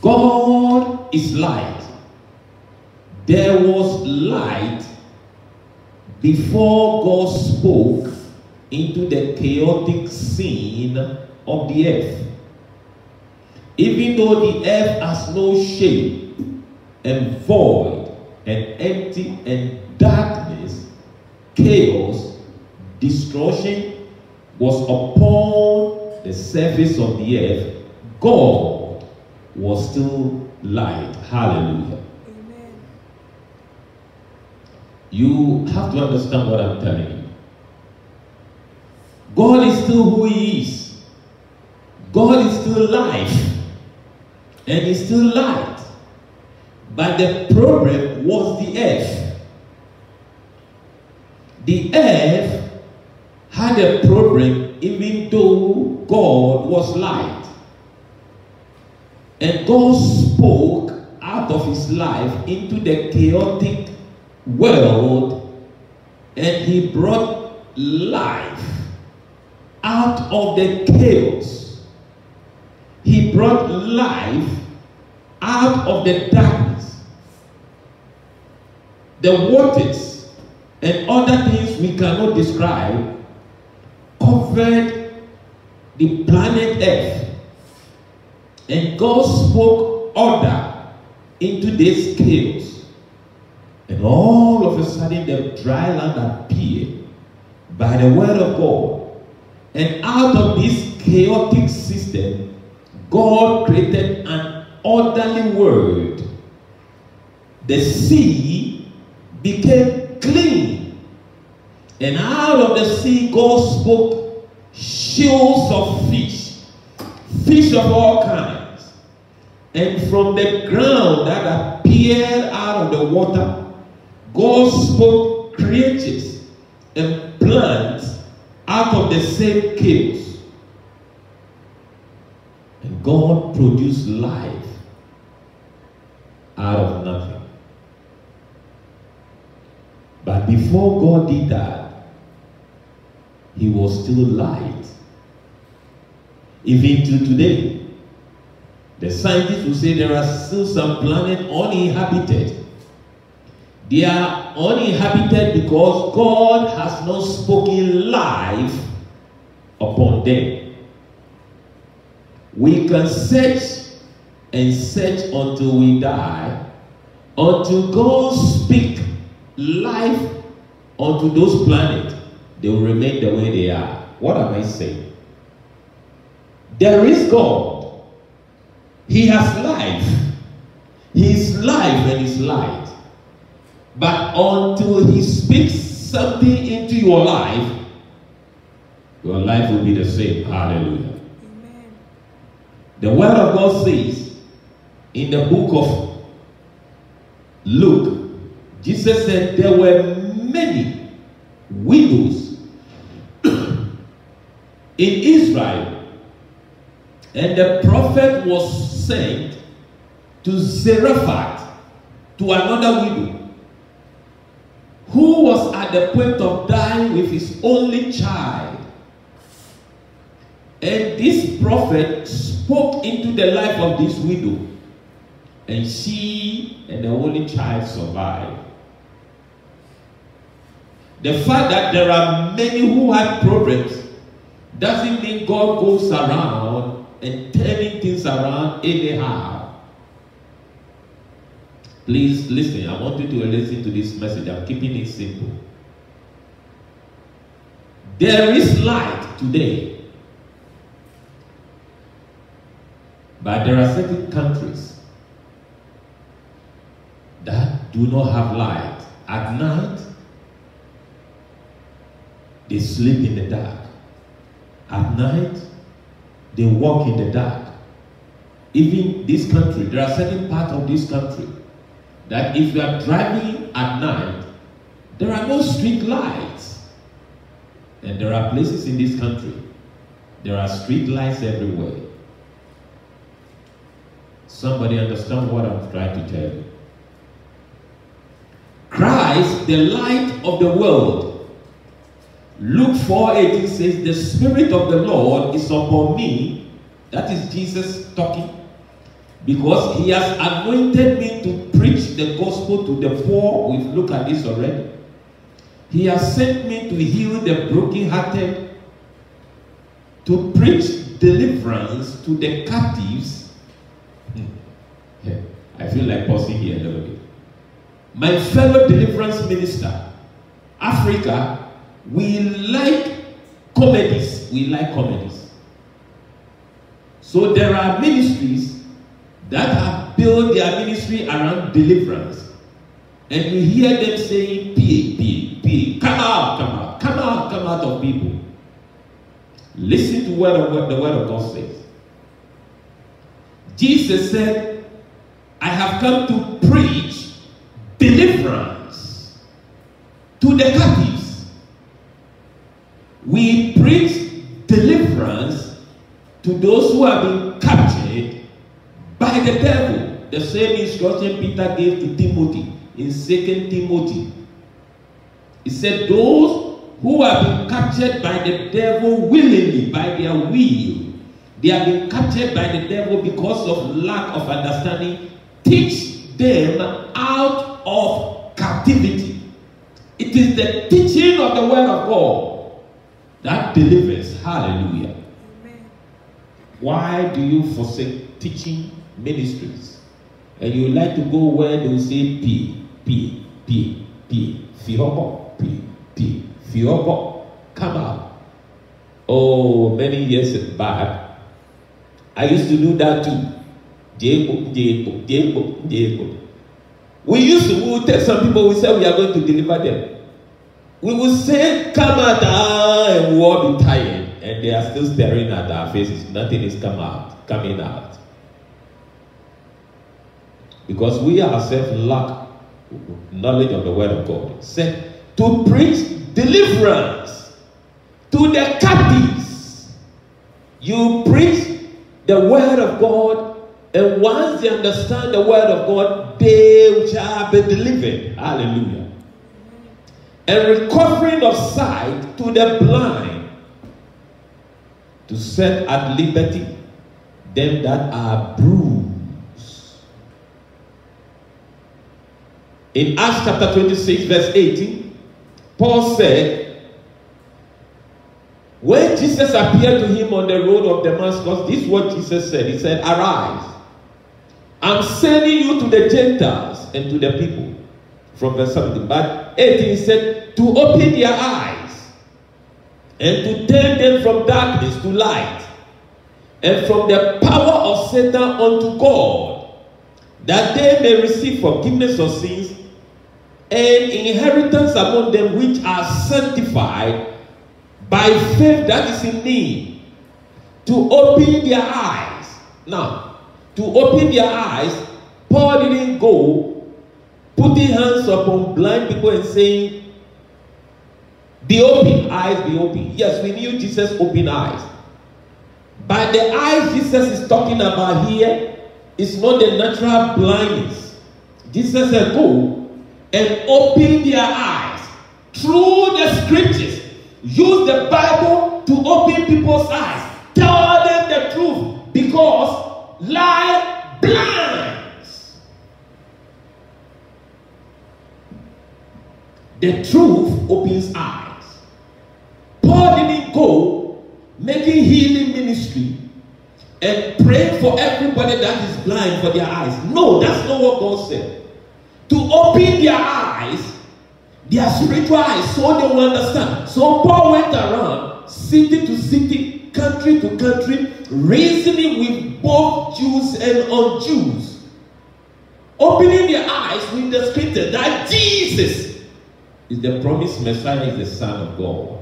God is light. There was light before God spoke into the chaotic scene of the earth. Even though the earth has no shape and void and empty and darkness, chaos, destruction was upon the surface of the earth, God was still light. Hallelujah. Amen. You have to understand what I'm telling you. God is still who He is. God is still life. And He's still light. But the problem was the earth. The earth had a problem even though God was light. And God spoke out of His life into the chaotic world, and He brought life out of the chaos. He brought life out of the darkness. The waters and other things we cannot describe covered the planet Earth. And God spoke order into this chaos. And all of a sudden the dry land appeared by the word of God. And out of this chaotic system, God created an orderly world. The sea became clean. And out of the sea, God spoke shoals of fish, fish of all kinds. And from the ground that appeared out of the water, God spoke creatures and plants out of the same chaos. And God produced life out of nothing. But before God did that, He was still light. Even to today, the scientists will say there are still some planets uninhabited. They are uninhabited because God has not spoken life upon them. We can search and search until we die, until God speak life unto those planets. They will remain the way they are. What am I saying? There is God. He has life. He is life and is light. But until He speaks something into your life will be the same. Hallelujah. Amen. The word of God says in the book of Luke, Jesus said there were many widows in Israel, and the prophet was sent to Zarephath, to another widow who was at the point of dying with his only child. And this prophet spoke into the life of this widow, and she and the only child survived. The fact that there are many who had problems doesn't mean God goes around and turning things around anyhow. Please listen. I want you to listen to this message. I'm keeping it simple. There is light today, but there are certain countries that do not have light. At night, they sleep in the dark. At night, they walk in the dark. Even this country, there are certain parts of this country that if you are driving at night, there are no street lights. And there are places in this country, there are street lights everywhere. Somebody understand what I'm trying to tell you? Christ, the light of the world. Luke 4:18 says, the Spirit of the Lord is upon me. That is Jesus talking. Because he has anointed me to preach the gospel to the poor. We've looked at this already. He has sent me to heal the brokenhearted, to preach deliverance to the captives. I feel like pausing here a little bit. My fellow deliverance minister, Africa, we like comedies. We like comedies. So there are ministries that have built their ministry around deliverance. And you hear them saying, PA, come out, come out, come out, come out of people. Listen to what the word of God says. Jesus said, I have come to preach deliverance to the captives. We preach deliverance to those who have been captured by the devil. The same instruction Peter gave to Timothy in 2 Timothy. He said, those who have been captured by the devil willingly, by their will, they have been captured by the devil because of lack of understanding. Teach them out of captivity. It is the teaching of the word of God that delivers. Hallelujah. Amen. Why do you forsake teaching ministries? And you like to go where they will say P, Fiobo, P, Fiobo, come out. Oh, many years back, I used to do that too. Jacob. We would tell some people, we said we are going to deliver them. We will say, come out, and we will be tired. And they are still staring at our faces. Nothing is coming out. Because we ourselves lack knowledge of the word of God. Said to preach deliverance to the captives. You preach the word of God, and once they understand the word of God, they shall be delivered. Hallelujah. And recovering of sight to the blind, to set at liberty them that are bruised. In Acts chapter 26, verse 18, Paul said, when Jesus appeared to him on the road of Damascus, this is what Jesus said. He said, arise. I'm sending you to the Gentiles and to the people. From verse 17. But 18 he said, to open their eyes and to turn them from darkness to light and from the power of Satan unto God, that they may receive forgiveness of sins and inheritance among them which are sanctified by faith that is in me. To open their eyes. Now, to open their eyes, Paul didn't go putting hands upon blind people and saying, be open, eyes be open. Yes, we knew Jesus opened eyes. But the eyes Jesus is talking about here is not the natural blindness. Jesus said, go and open their eyes through the scriptures. Use the Bible to open people's eyes. Tell them the truth, because lie blinds. The truth opens eyes. Paul didn't go making healing ministry and pray for everybody that is blind for their eyes. No, that's not what God said. To open their eyes, their spiritual eyes, so they will understand. So Paul went around city to city, country to country, reasoning with both Jews and un-Jews, opening their eyes with the scripture that Jesus is the promised Messiah, is the Son of God.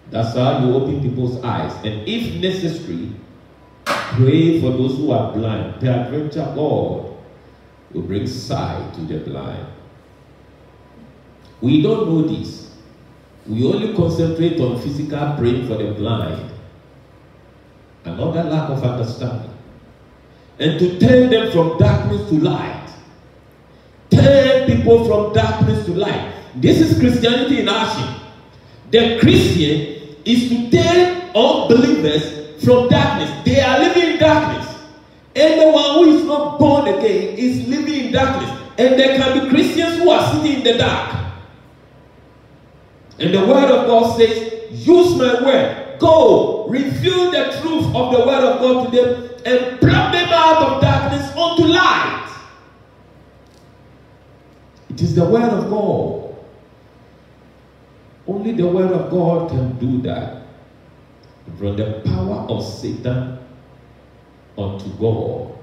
That's how you open people's eyes. And if necessary, pray for those who are blind. Peradventure God will bring sight to the blind. We don't know this. We only concentrate on physical praying for the blind. Another lack of understanding. And to turn them from darkness to light. Turn people from darkness to light. This is Christianity in action. The Christian is to turn unbelievers from darkness. They are living in darkness. And they will again is living in darkness. And there can be Christians who are sitting in the dark. And the word of God says, use my word. Go, reveal the truth of the word of God to them and pluck them out of darkness unto light. It is the word of God. Only the word of God can do that. From the power of Satan unto God.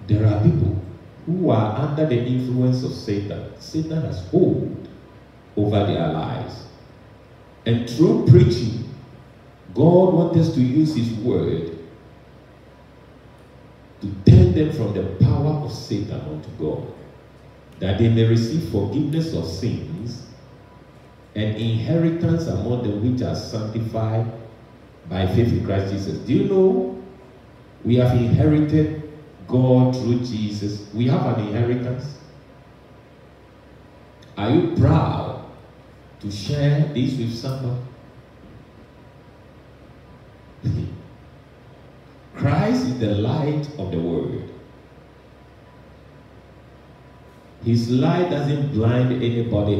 There are people who are under the influence of Satan. Satan has hold over their lives. And through preaching, God wants us to use his word to turn them from the power of Satan unto God, that they may receive forgiveness of sins and inheritance among them which are sanctified by faith in Christ Jesus. Do you know we have inherited God through Jesus? We have an inheritance. Are you proud to share this with somebody? Christ is the light of the world. His light doesn't blind anybody.